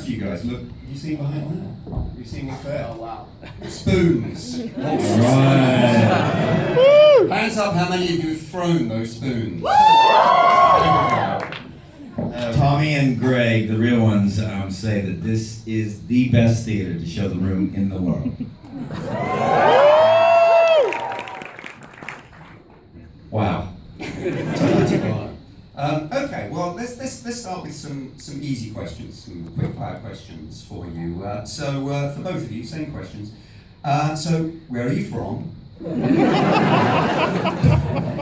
for you guys. Look, you see behind that? You see what's there? Oh, wow. Spoons. Right. Hands up how many of you have thrown those spoons. Tommy and Greg, the real ones, say that this is the best theater to show the room in the world. Wow. Okay, well, let's start with some easy questions, some quick fire questions for you. For both of you, same questions. So, where are you from?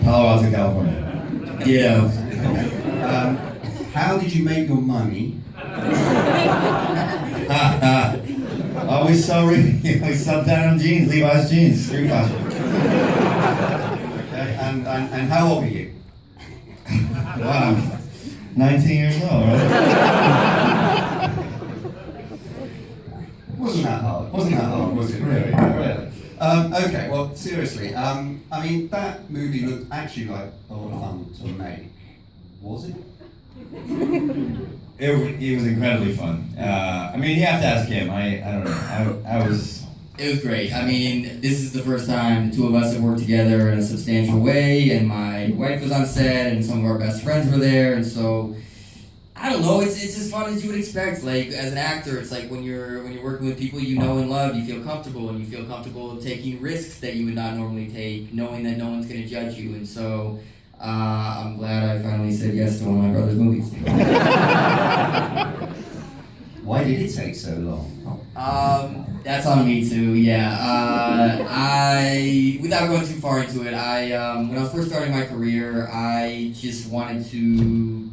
Palo Alto, California. Yeah. How did you make your money? Always sorry. I sell denim jeans, Levi's jeans, street fashion. Okay, and how old are you? Wow, 19 years old, right? Wasn't that hard, was it? Really? Okay, well, seriously, I mean, that movie looked actually like a lot of fun to make. Was it? It was incredibly fun. I mean, you have to ask him. I don't know. I was... It was great. I mean, this is the first time the two of us have worked together in a substantial way, and my wife was on set, and some of our best friends were there, and so, I don't know, it's as fun as you would expect. Like, as an actor, it's like when you're working with people you know and love, you feel comfortable, and you feel comfortable taking risks that you would not normally take, knowing that no one's going to judge you, and so, I'm glad I finally said yes to one of my brother's movies. Why did it take so long? That's on me too, yeah. Without going too far into it, when I was first starting my career, I just wanted to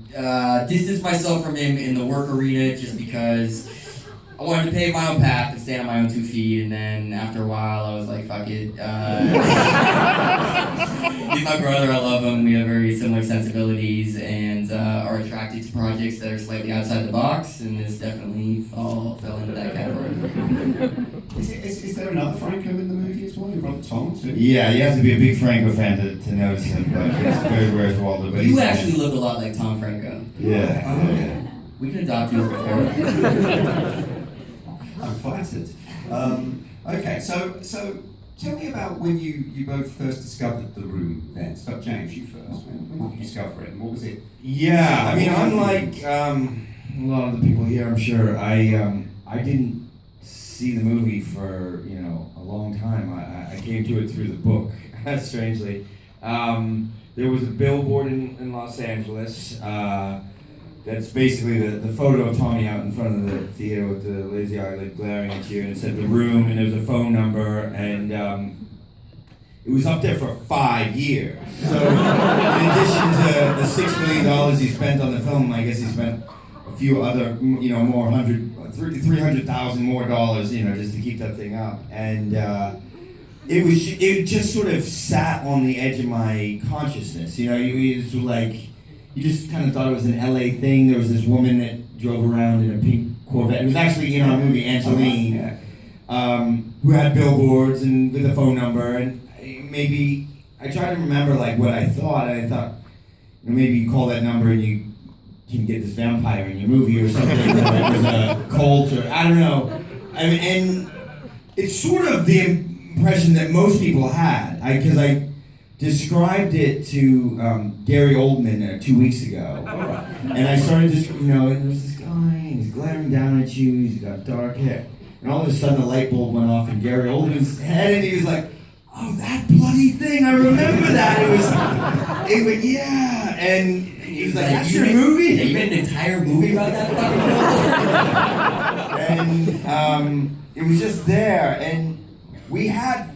distance myself from him in the work arena just because I wanted to pave my own path and stand on my own 2 feet, and then after a while I was like, fuck it. He's my brother, I love him, we have very similar sensibilities and are attracted to projects that are slightly outside the box, and this definitely fell into that category. Is there another Franco in the movie as well? Your brother Tom too? Yeah, you have to be a big Franco fan to notice him, but it's very rare to Waldo. But You actually look a lot like Tom Franco. Yeah. Oh, yeah. We can adopt you as a parent. I'm flattered. Okay, so tell me about when you both first discovered The Room then. Start James, you first. When did you discover it and what was it? Yeah, I mean, unlike a lot of the people here, I'm sure, I didn't see the movie for, a long time. I came to it through the book, strangely. There was a billboard in Los Angeles that's basically the photo of Tommy out in front of the theater with the lazy eye like glaring at you, and it said The Room, and there was a phone number, and it was up there for 5 years. So in addition to the $6 million he spent on the film, I guess he spent a few other, more $300,000 more dollars, just to keep that thing up. And it just sort of sat on the edge of my consciousness. You just kind of thought it was an LA thing. There was this woman that drove around in a pink Corvette. It was actually in our movie, Angeline, who had billboards and with a phone number. And maybe I tried to remember what I thought, and I thought, maybe you call that number and you can get this vampire in your movie or something, or it was a cult, or I don't know. And it's sort of the impression that most people had, because I described it to Gary Oldman 2 weeks ago, and I started and there's this guy, and he's glaring down at you, he's got dark hair, and all of a sudden the light bulb went off in Gary Oldman's head, and he was like, oh, that bloody thing, I remember that, it was yeah, and he was like, that's your movie? Yeah, you made an entire movie about that fucking film? And it was just there, and we had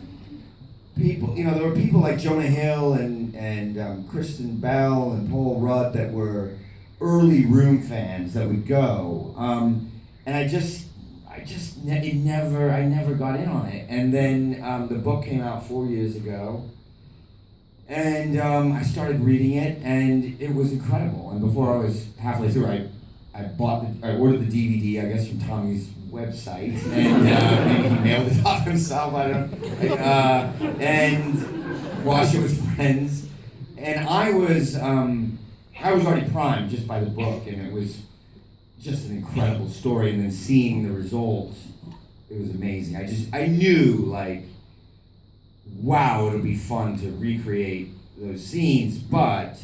people, there were people like Jonah Hill and Kristen Bell and Paul Rudd that were early Room fans that would go, and I never got in on it. And then the book came out 4 years ago, and I started reading it, and it was incredible. And before I was halfway through, I ordered the DVD, I guess, from Tommy's website, and maybe he mailed it off himself, I don't know, and watched it with friends, and I was already primed just by the book, and it was just an incredible story, and then seeing the results, it was amazing. I knew, like, wow, it'll be fun to recreate those scenes, but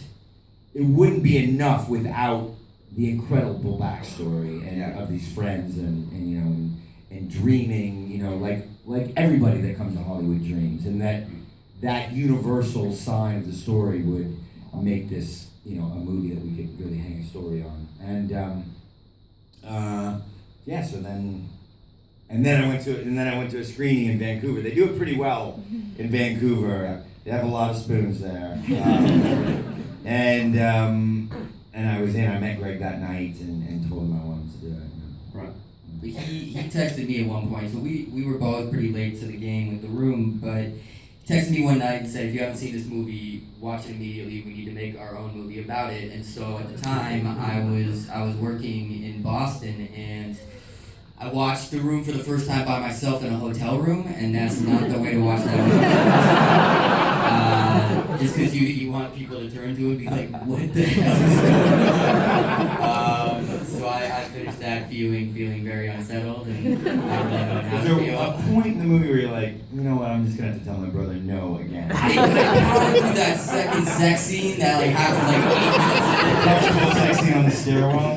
it wouldn't be enough without the incredible backstory and of these friends and you know and dreaming, you know, like everybody that comes to Hollywood dreams, and that universal sign of the story would make this, you know, a movie that we could really hang a story on. And so then I went to a screening in Vancouver. They do it pretty well in Vancouver. They have a lot of spoons there. And I was in. I met Greg that night and told him I wanted to do it. Right. But he texted me at one point, so we were both pretty late to the game with The Room, but he texted me one night and said, if you haven't seen this movie, watch it immediately. We need to make our own movie about it. And so at the time, I was working in Boston, and I watched The Room for the first time by myself in a hotel room, and that's not the way to watch that movie. Just because you want people to turn to it and be like, what the hell is going on? So I finished that feeling very unsettled, and I really don't know how Was to there feel. a point in the movie where you're like, you know what, I'm just gonna have to tell my brother no again? I powered through that second sex scene that like happened like 8 minutes Comfortable sex scene on the stairwell?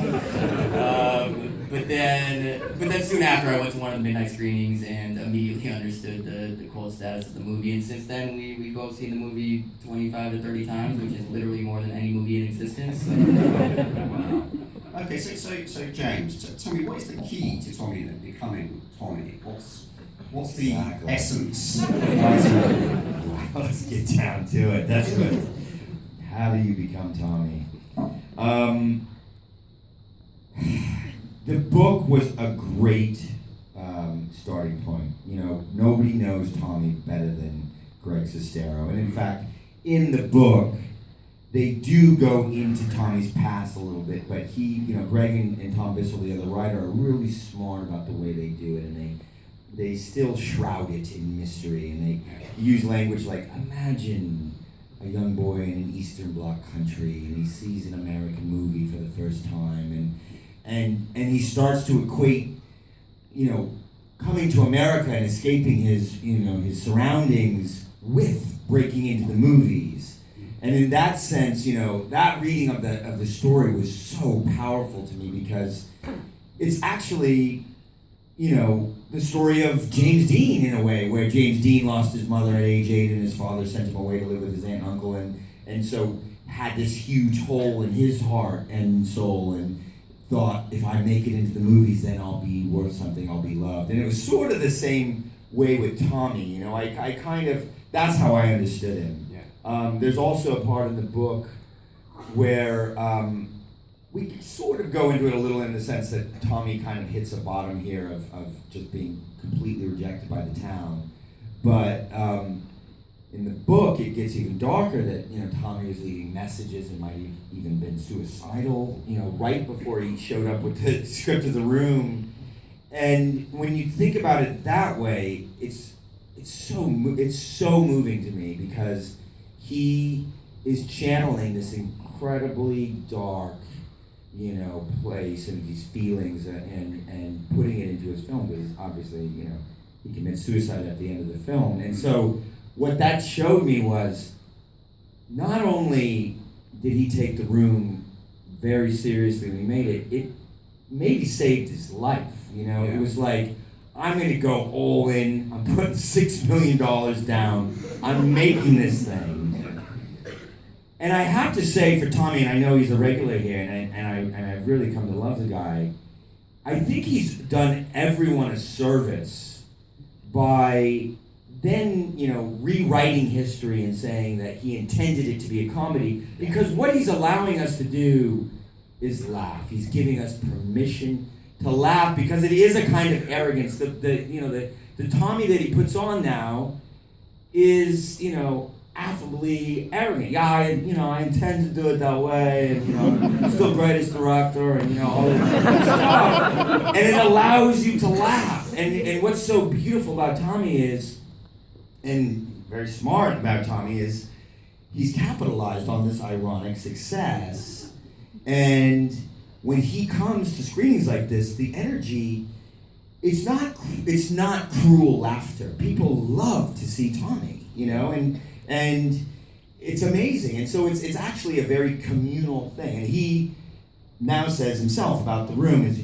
But then soon after, I went to one of the midnight screenings and immediately understood the cult status of the movie. And since then, we've both seen the movie 25 to 30 times, which is literally more than any movie in existence. So. Wow. Okay, so James, tell me, what is the key to Tommy then becoming Tommy? What's the essence of writing? Well, let's get down to it. That's what. How do you become Tommy? The book was a great starting point. You know, nobody knows Tommy better than Greg Sestero. And in fact, in the book, they do go into Tommy's past a little bit, but Greg and Tom Bissell, the other writer, are really smart about the way they do it, and they still shroud it in mystery, and they use language like, imagine a young boy in an Eastern Bloc country, and he sees an American movie for the first time, and he starts to equate, you know, coming to America and escaping his surroundings with breaking into the movies. And in that sense, you know, that reading of the story was so powerful to me, because it's actually, you know, the story of James Dean in a way, where James Dean lost his mother at age 8 and his father sent him away to live with his aunt and uncle, and so had this huge hole in his heart and soul, and thought, if I make it into the movies, then I'll be worth something, I'll be loved. And it was sort of the same way with Tommy, you know, I kind of, that's how I understood him. There's also a part in the book where we sort of go into it a little in the sense that Tommy kind of hits a bottom here of just being completely rejected by the town. But in the book, it gets even darker that, you know, Tommy was leaving messages and might have even been suicidal, you know, right before he showed up with the script of The Room. And when you think about it that way, it's so moving to me, because he is channeling this incredibly dark, you know, place and these feelings and putting it into his film, because obviously, you know, he commits suicide at the end of the film. And so what that showed me was, not only did he take The Room very seriously when he made it, it maybe saved his life, you know? It was like, I'm gonna go all in, I'm putting $6 million down, I'm making this thing. And I have to say for Tommy, and I know he's a regular here, and I've really come to love the guy, I think he's done everyone a service by then, you know, rewriting history and saying that he intended it to be a comedy, because what he's allowing us to do is laugh. He's giving us permission to laugh, because it is a kind of arrogance. The Tommy that he puts on now is, you know, affably arrogant. Yeah, I intend to do it that way, and, you know, I'm still greatest director, and, you know, all this stuff. And it allows you to laugh. And what's so beautiful about Tommy is, and very smart about Tommy, is he's capitalized on this ironic success, and when he comes to screenings like this, the energy, it's not cruel laughter. People love to see Tommy, you know, and it's amazing. And so it's actually a very communal thing. And he now says himself about the room, as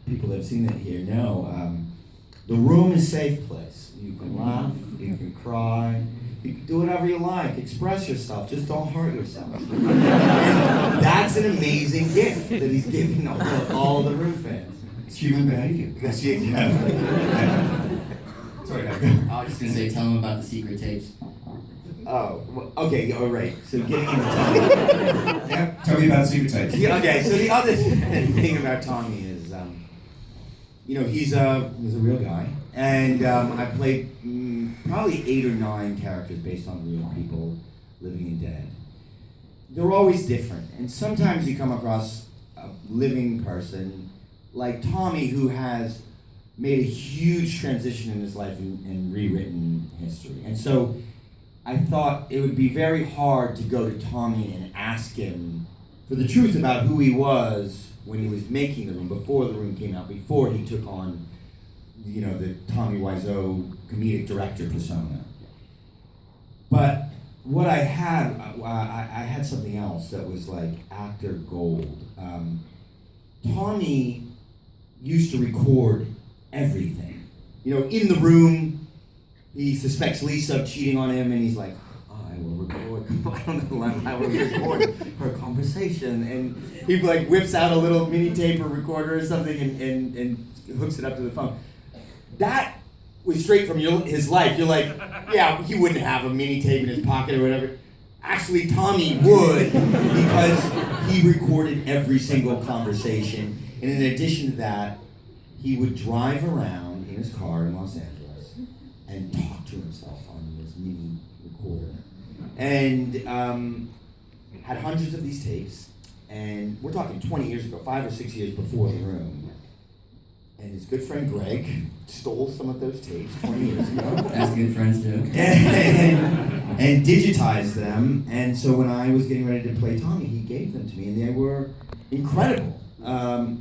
people that have seen it here know, the room is a safe place. You can laugh, you can cry, you can do whatever you like, express yourself, just don't hurt yourself. And that's an amazing gift that he's giving all the room fans. It's human behavior. That's it. Sorry, no. I was just gonna say, tell them about the secret tapes. Oh, well, okay, all right. So getting into Tommy. Yeah, tell me about secret tapes. Yeah, okay, so the other thing about Tommy is, you know, he's a real guy, and I played probably 8 or 9 characters based on real people, living and dead. They're always different, and sometimes you come across a living person like Tommy who has made a huge transition in his life and rewritten history. And so I thought it would be very hard to go to Tommy and ask him for the truth about who he was when he was making the room, before the room came out, before he took on, you know, the Tommy Wiseau comedic director persona. But what I had, I had something else that was like actor gold. Tommy used to record everything. You know, in the room, he suspects Lisa of cheating on him, and he's like, I will record. I will record her conversation, and he like whips out a little mini tape or recorder or something, and hooks it up to the phone. That was straight from his life. You're like, yeah, he wouldn't have a mini tape in his pocket or whatever. Actually, Tommy would, because he recorded every single conversation, and in addition to that, he would drive around in his car in Los Angeles and talk to himself on this mini recorder. And had hundreds of these tapes, and we're talking 20 years ago, 5 or 6 years before The Room. And his good friend Greg stole some of those tapes 20 years ago. As good friends do. And digitized them. And so when I was getting ready to play Tommy, he gave them to me, and they were incredible. I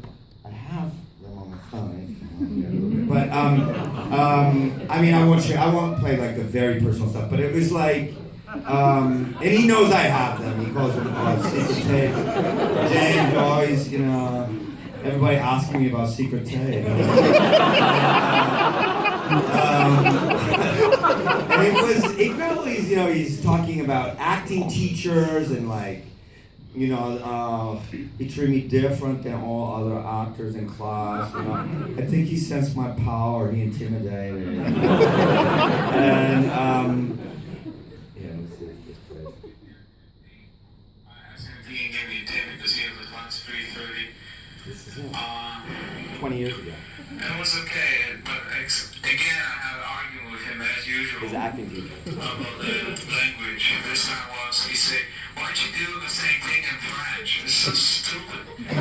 have them on my phone. But I mean, I won't play like the very personal stuff. But it was like, and he knows I have them. He calls them secret tapes. James always, you know. Everybody asking me about secret tape. And it really, you know, he's talking about acting teachers and like, you know, he treated me different than all other actors in class. You know, I think he sensed my power. He intimidated. And yeah, let's see this place. I asked him if he can give me a tip because he has a class 3:30. This is it. 20 years ago. It was okay, but again, I had an argument with him as usual His acting teacher. about the language. This time was, he said, why'd you do the same thing in French? It's so stupid. I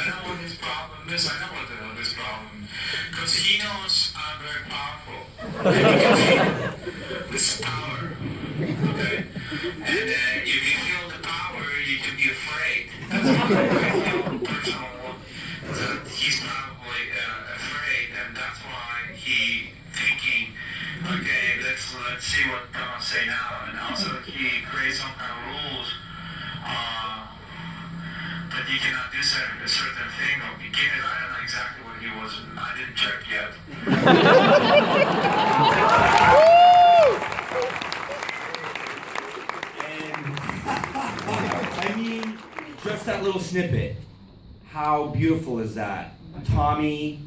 know what his problem is. I know what his problem. Because he knows I'm very powerful. And you can feel this power. Okay? And if you feel the power, you can be afraid. That's what I feel personal. That he's probably afraid, and that's why he thinking, okay, let's see what I'm gonna say now, and also he creates some kind of rules that you cannot do a certain thing or begin it. I don't know exactly what he was. I didn't check yet. I mean, just that little snippet. How beautiful is that? Tommy,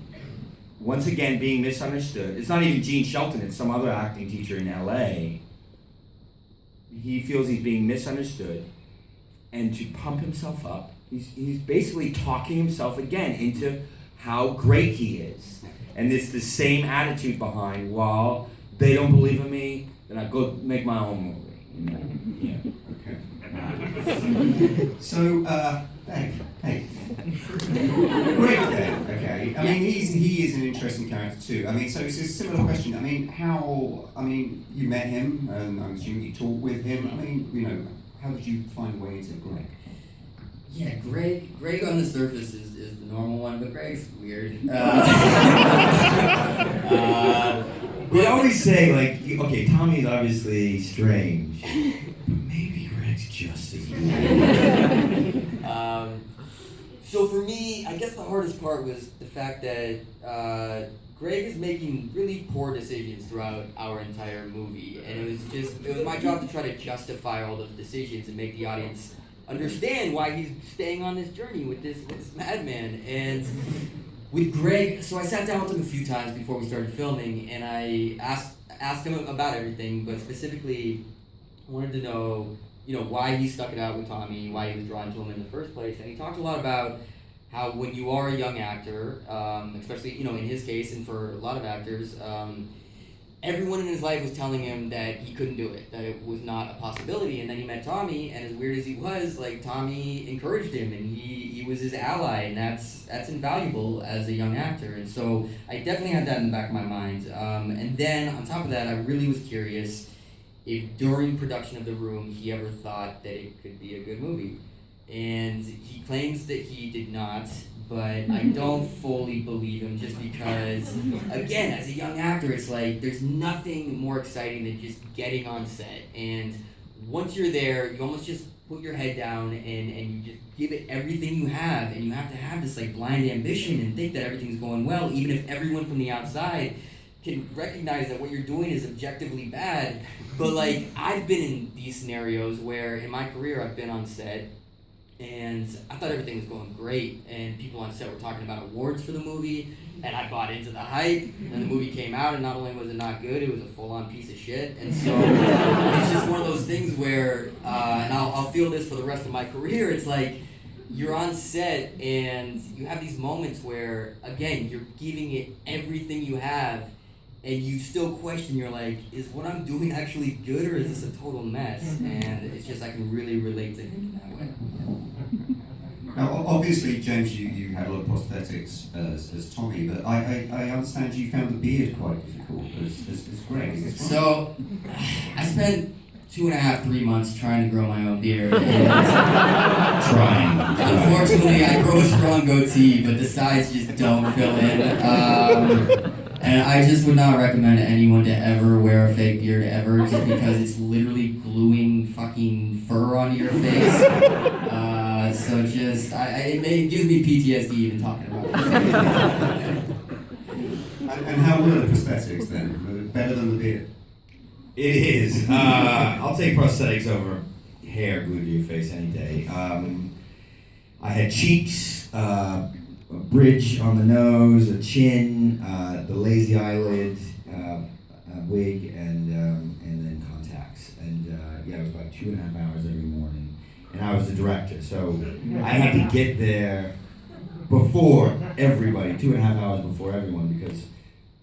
once again, being misunderstood. It's not even Gene Shelton, it's some other acting teacher in LA. He feels he's being misunderstood. And to pump himself up, he's basically talking himself again into how great he is. And it's the same attitude behind, well, they don't believe in me, then I go make my own movie. Yeah. Okay. So, Dave. Great Dave, okay. I mean, he is an interesting character too. I mean, so it's a similar question. I mean, you met him, and I'm assuming you talked with him. I mean, you know, how did you find a way into Greg? Yeah, Greg on the surface is the normal one, but Greg's weird. We always say, like, okay, Tommy's obviously strange, but maybe Greg's just as weird. So for me, I guess the hardest part was the fact that Greg is making really poor decisions throughout our entire movie, and it was my job to try to justify all those decisions and make the audience understand why he's staying on this journey with this madman. And with Greg, so I sat down with him a few times before we started filming, and I asked him about everything, but specifically wanted to know, why he stuck it out with Tommy, why he was drawn to him in the first place. And he talked a lot about how when you are a young actor, especially, in his case and for a lot of actors, everyone in his life was telling him that he couldn't do it, that it was not a possibility. And then he met Tommy, and as weird as he was, like, Tommy encouraged him, and he was his ally, and that's invaluable as a young actor. And so I definitely had that in the back of my mind. And then on top of that, I really was curious if during production of The Room he ever thought that it could be a good movie. And he claims that he did not, but I don't fully believe him, just because, again, as a young actor, it's like there's nothing more exciting than just getting on set. And once you're there, you almost just put your head down and you just give it everything you have, and you have to have this like blind ambition and think that everything's going well, even if everyone from the outside can recognize that what you're doing is objectively bad. But like, I've been in these scenarios where in my career I've been on set and I thought everything was going great, and people on set were talking about awards for the movie, and I bought into the hype, and the movie came out, and not only was it not good, it was a full-on piece of shit. And so it's just one of those things where, and I'll feel this for the rest of my career, it's like you're on set and you have these moments where, again, you're giving it everything you have, and you still question, you're like, is what I'm doing actually good, or is this a total mess? And it's just, I can really relate to him in that way. Now, obviously, James, you had a lot of prosthetics as Tommy, but I understand you found the beard quite difficult as Greg. Is this right? So, I spent 2.5-3 months trying to grow my own beard. Trying. Unfortunately, I grow a strong goatee, but the sides just don't fill in. And I just would not recommend anyone to ever wear a fake beard ever, just because it's literally gluing fucking fur onto your face. So just, it gives me PTSD even talking about it. And how were the prosthetics then? Were they better than the beard? It is. I'll take prosthetics over hair glued to your face any day. I had cheeks, a bridge on the nose, a chin, the lazy eyelid, a wig, and then contacts. And it was about 2.5 hours every morning. And I was the director, so I had to get there before everybody, 2.5 hours before everyone, because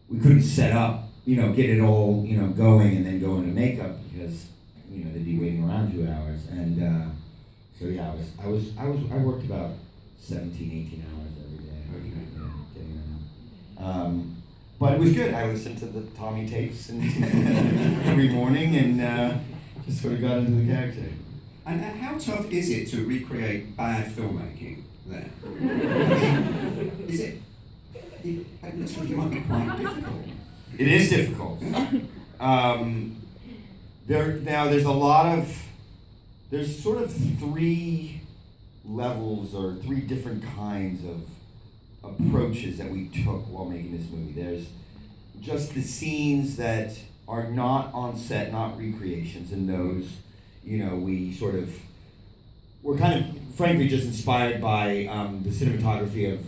we couldn't set up, get it all, going and then go into makeup, because, they'd be waiting around 2 hours. And I worked about 17, 18 hours every day, getting there. But it was good. I listened to the Tommy tapes and every morning and just sort of got into the character. And how tough is it to recreate bad filmmaking then? Is it? It looks like it might be quite difficult. It is difficult. There's sort of 3 levels or 3 different kinds of approaches that we took while making this movie. There's just the scenes that are not on set, not recreations, and those, we're kind of, frankly, just inspired by the cinematography of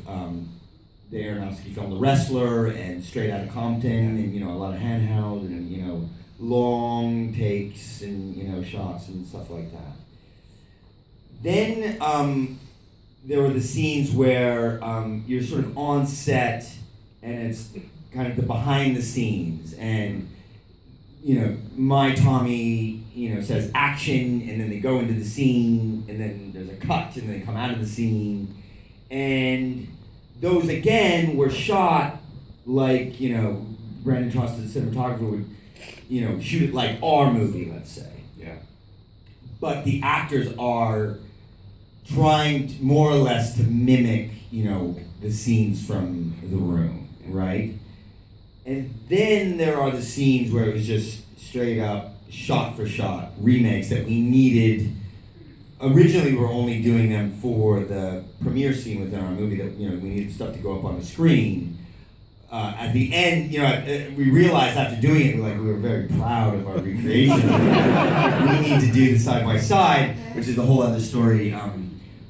the Aronofsky film The Wrestler and Straight Outta Compton, and a lot of handheld and long takes and shots and stuff like that. Then there were the scenes where you're sort of on set and it's kind of the behind the scenes, and my Tommy says action, and then they go into the scene, and then there's a cut, and then they come out of the scene, and those again were shot like Brandon Trust, the cinematographer, would shoot it like our movie, let's say. Yeah. But the actors are trying more or less to mimic, the scenes from The Room, right? And then there are the scenes where it was just straight up, shot for shot remakes that we needed. Originally, we were only doing them for the premiere scene within our movie that, we needed stuff to go up on the screen. At the end, we realized after doing it, we were very proud of our recreation. We need to do the side by side, which is a whole other story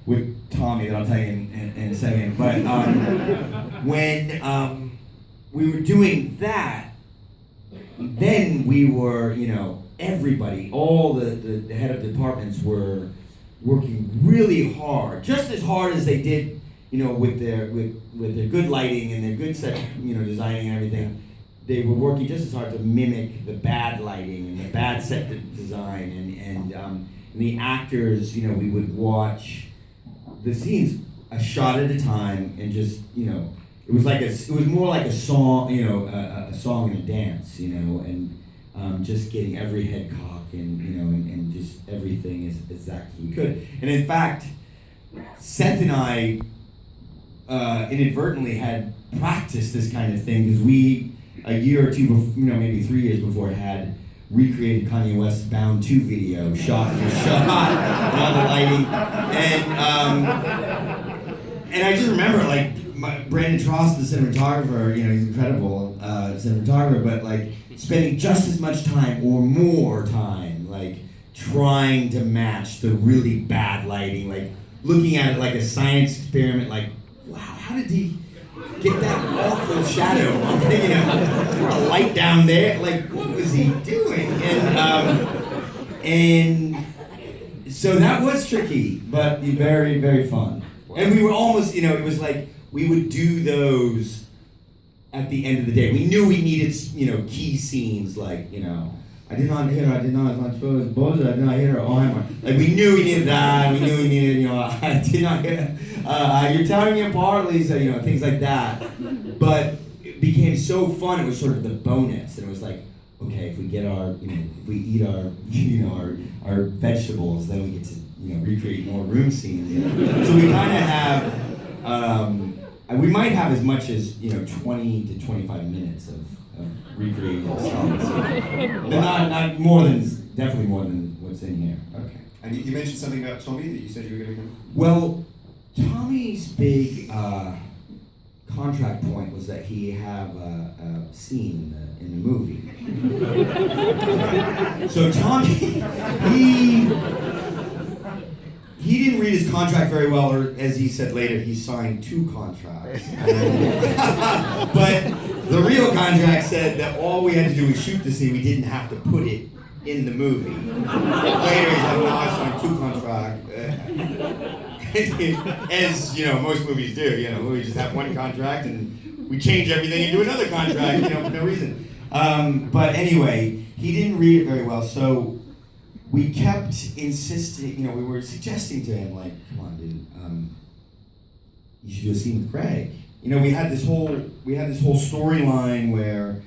with Tommy that I'll tell you in a second. But when we were doing that, then we were, everybody, all the head of departments were working really hard, just as hard as they did, with their good lighting and their good set, designing and everything. They were working just as hard to mimic the bad lighting and the bad set design and the actors. We would watch the scenes a shot at a time and just, it was more like a song, a song and a dance, and just getting every head cock and just everything as exact as we could. And in fact, Seth and I inadvertently had practiced this kind of thing because we, a year or two before, maybe 3 years before, had recreated Kanye West's Bound 2 video, shot for shot, and all the lighting. And I just remember, Brandon Trost, the cinematographer, he's incredible cinematographer, but spending just as much time or more time, trying to match the really bad lighting, looking at it like a science experiment, wow, how did he get that awful shadow? A light down there, what was he doing? And so that was tricky, but very, very fun. And we were almost, it was we would do those at the end of the day. We knew we needed, key scenes I did not hit her, I was not supposed to buzz her, I did not hit her arm. We knew we needed that, we knew we needed, I did not hit her. You're tearing me apart, Lisa, things like that. But it became so fun, it was sort of the bonus. And it was okay, if we get if we eat our vegetables, then we get to, recreate more room scenes. So we kind of have, we might have as much as, 20 to 25 minutes of recreating the songs. But not more than, definitely more than what's in here. Okay. And you mentioned something about Tommy that you said you were going to come. Well, Tommy's big contract point was that he have a scene in the movie. So Tommy, he didn't read his contract very well, or as he said later, he signed 2 contracts. But the real contract said that all we had to do was shoot the scene, we didn't have to put it in the movie. Later he's no, I signed 2 contracts. As, most movies do, we just have 1 contract and we change everything into another contract, for no reason. But anyway, he didn't read it very well, so we kept insisting, we were suggesting to him, come on, dude, you should do a scene with Greg. We had this whole storyline where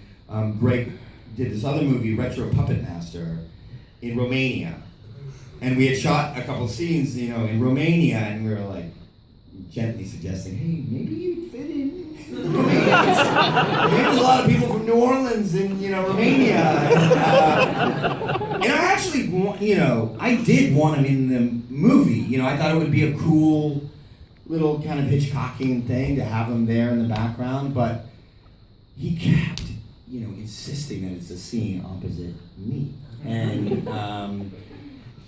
Greg did this other movie, Retro Puppet Master, in Romania. And we had shot a couple scenes, in Romania, and we were gently suggesting, hey, maybe you'd fit in. Maybe there's a lot of people from New Orleans and, Romania. And I actually, I did want him in the movie. I thought it would be a cool little kind of Hitchcockian thing to have him there in the background, but he kept, insisting that it's a scene opposite me. And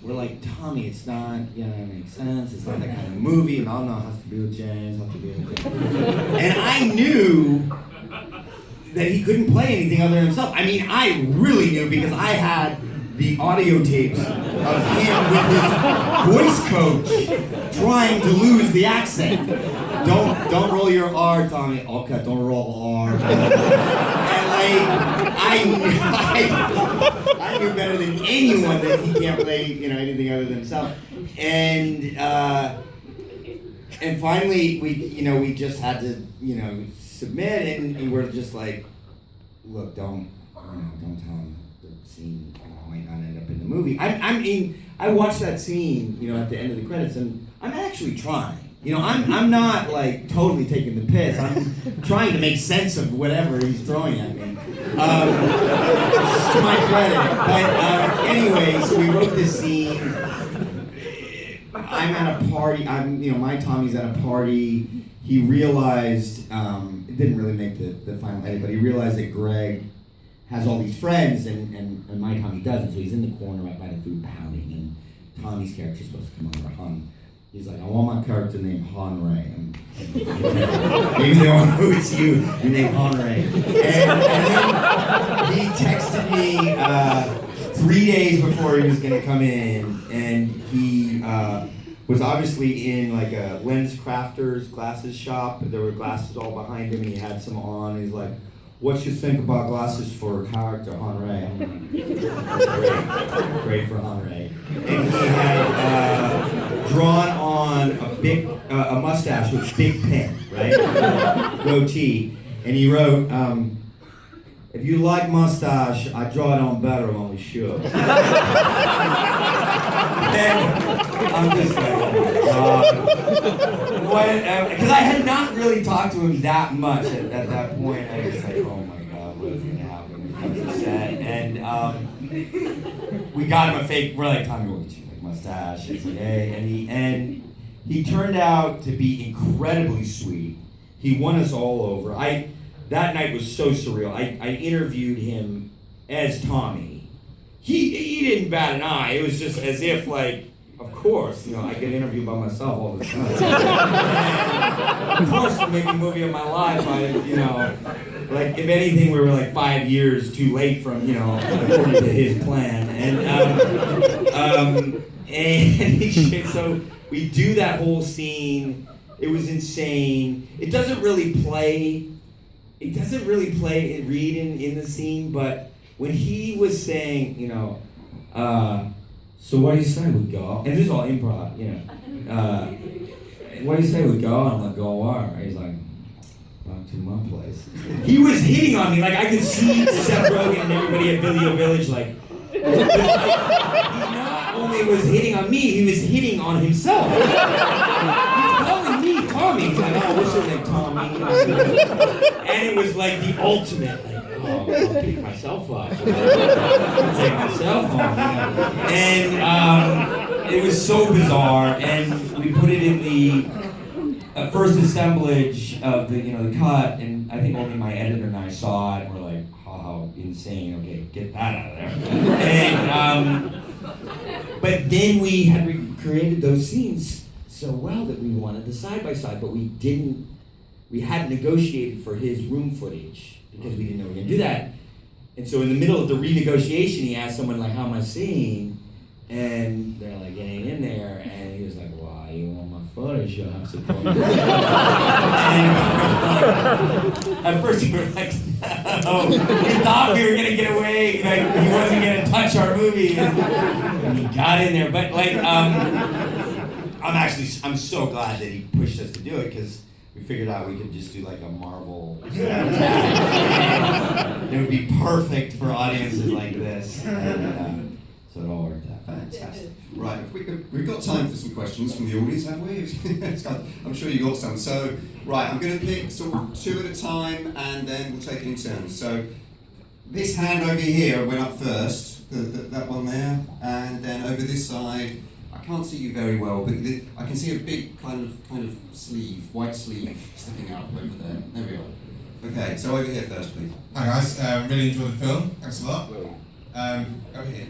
we're like, Tommy, it's not, it makes sense, it's not that kind of movie, and no, it has to be with James, And I knew that he couldn't play anything other than himself. I really knew because I had the audio tapes of him with his voice coach trying to lose the accent. Don't roll your R, Tommy. Okay, don't roll R. And I knew better than anyone that he can't play, anything other than himself. And finally we just had to, submit, and we're just look, don't tell him the scene might not end up in the movie. I mean, I watched that scene, you know, at the end of the credits, and I'm actually trying. You know, I'm not like totally taking the piss. I'm trying to make sense of whatever he's throwing at me. To my credit. But anyway, so we wrote this scene. I'm at a party. My Tommy's at a party. He realized it didn't really make the final edit, but he realized that Greg has all these friends, and my Tommy doesn't. So he's in the corner right by the food pounding, and Tommy's character's supposed to come over, Han. He's like, I want my character named Han Ray. Maybe they don't know it's you. You're named Han Ray. And then he texted me 3 days before he was going to come in, and he was obviously in like a lens crafter's glasses shop. There were glasses all behind him, and he had some on. He's like, what you think about glasses for a character, Han Ray? I'm like, great for Han Ray. And he had drawn on a mustache with big pen, right? Goatee. And he wrote, if you like mustache, I draw it on better on the show. And I'm just like, oh my God. Because I had not really talked to him that much at that point. I was like, oh my God, what is going to happen when he comes to set? And we got him a fake, we're like, Tommy, we'll get you a fake mustache. It's like, hey, and he turned out to be incredibly sweet. He won us all over. That night was so surreal. I interviewed him as Tommy. He didn't bat an eye. It was just as if, like, of course, you know, I get interviewed by myself all the time. And of course, to make a movie of my life, like, if anything, we were like 5 years too late from, you know, according to his plan. And so we do that whole scene. It was insane. It doesn't really play Reed in the scene, but when he was saying, you know, so what do you say we go? And this is all improv, you know. What do you say we go? I'm like, go where? He's like, back to my place. He was hitting on me, like I could see Seth Rogen and everybody at Video Village, like, he not only was hitting on me, he was hitting on himself. He's calling me Tommy. He's like, oh, what's your name, Tommy? And it was like the ultimate, like, oh, I'll pick myself up. I'll take myself home. And it was so bizarre, and we put it in the first assemblage of the cut, and I think only my editor and I saw it, and we're like, how insane, okay, get that out of there. And, but then we had recreated those scenes so well that we wanted the side-by-side, but we hadn't negotiated for his room footage, because we didn't know we were going to do that. And so in the middle of the renegotiation, he asked someone, like, how am I seeing? And they're like, it ain't in there. And he was like, why, you want my footage? You'll have to put it. And at first we were like, no, we thought we were going to get away, like he wasn't going to touch our movie. And he got in there. But like, I'm so glad that he pushed us to do it, because we figured out we could just do like a Marvel it would be perfect for audiences like this. And, so it all worked out. Fantastic. Right, we've got time for some questions from the audience, have we? I'm sure you got some. So, right, I'm going to pick sort of two at a time, and then we'll take it in turns. So, this hand over here went up first, that one there, and then over this side. I can't see you very well, but I can see a big kind of sleeve, white sleeve sticking out over there. There we are. Okay, so over here first, please. Hi guys, really enjoyed the film. Thanks a lot. Over here.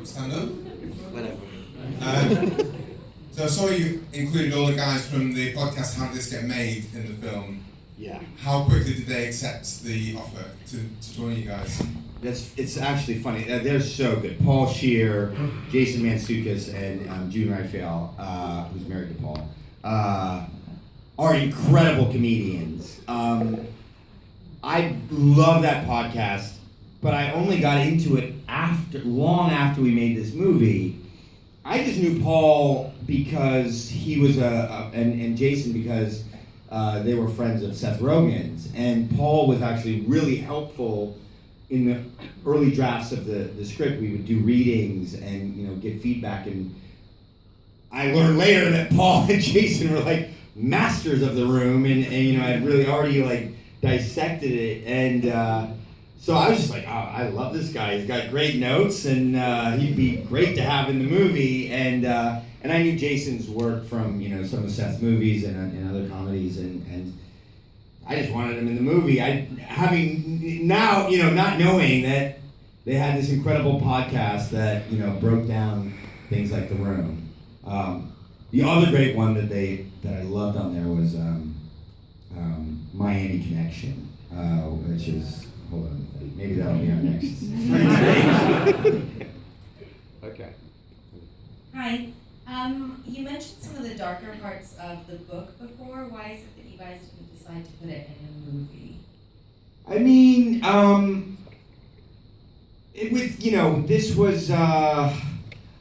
Stand up. Whatever. So I saw you included all the guys from the podcast How Did This Get Made in the film. Yeah. How quickly did they accept the offer to join you guys? It's actually funny. They're so good. Paul Scheer, Jason Mantzoukas, and June Raphael, who's married to Paul, are incredible comedians. I love that podcast, but I only got into it long after we made this movie. I just knew Paul because he was and Jason because they were friends of Seth Rogen's, and Paul was actually really helpful in the early drafts of the script, we would do readings and get feedback. And I learned later that Paul and Jason were like masters of the room, and I'd really already like dissected it. And so I was just like, oh, I love this guy. He's got great notes, and he'd be great to have in the movie. And I knew Jason's work from some of Seth's movies and other comedies, and I just wanted him in the movie. Not knowing that they had this incredible podcast that broke down things like The Room. The other great one that I loved on there was Miami Connection, which is, hold on, maybe that'll be our next. Okay. Hi. You mentioned some of the darker parts of the book before. Why is it that you guys didn't decide to put it in a movie? I mean, this was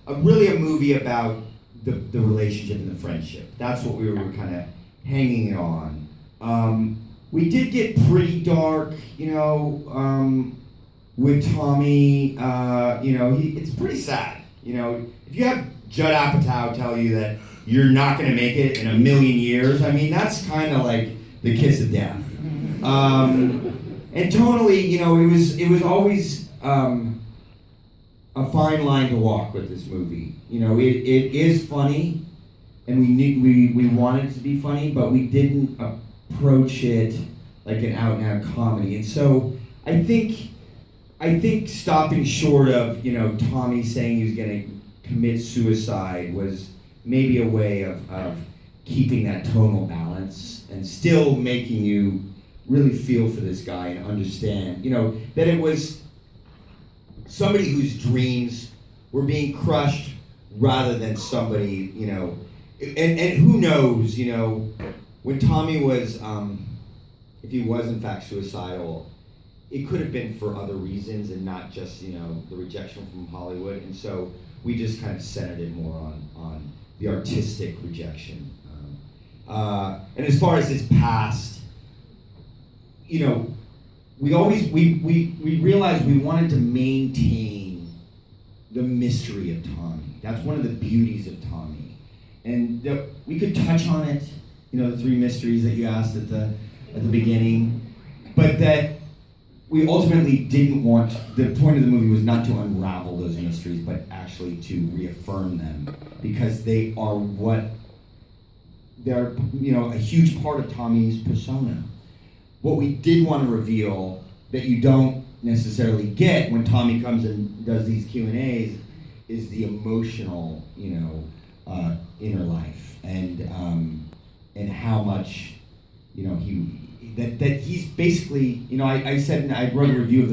really a movie about the relationship and the friendship. That's what we were kind of hanging it on. We did get pretty dark, with Tommy. It's pretty sad. If you have Judd Apatow tell you that you're not going to make it in a million years, I mean, that's kind of like the kiss of death. And tonally, it was always a fine line to walk with this movie. It is funny, and we wanted it to be funny, but we didn't approach it like an out-and-out comedy. And so I think stopping short of Tommy saying he was going to commit suicide was maybe a way of keeping that tonal balance and still making you really feel for this guy and understand, that it was somebody whose dreams were being crushed rather than somebody, and who knows, when Tommy was, if he was in fact suicidal, it could have been for other reasons and not just, the rejection from Hollywood. And so we just kind of centered it more on the artistic rejection. And as far as his past, we realized we wanted to maintain the mystery of Tommy. That's one of the beauties of Tommy. And that we could touch on it, the three mysteries that you asked at the beginning, but that we ultimately didn't want, the point of the movie was not to unravel those mysteries, but actually to reaffirm them, because they're a huge part of Tommy's persona. What we did want to reveal that you don't necessarily get when Tommy comes and does these Q&As is the emotional, inner life, and how much, that he's basically, I said, I wrote a review of the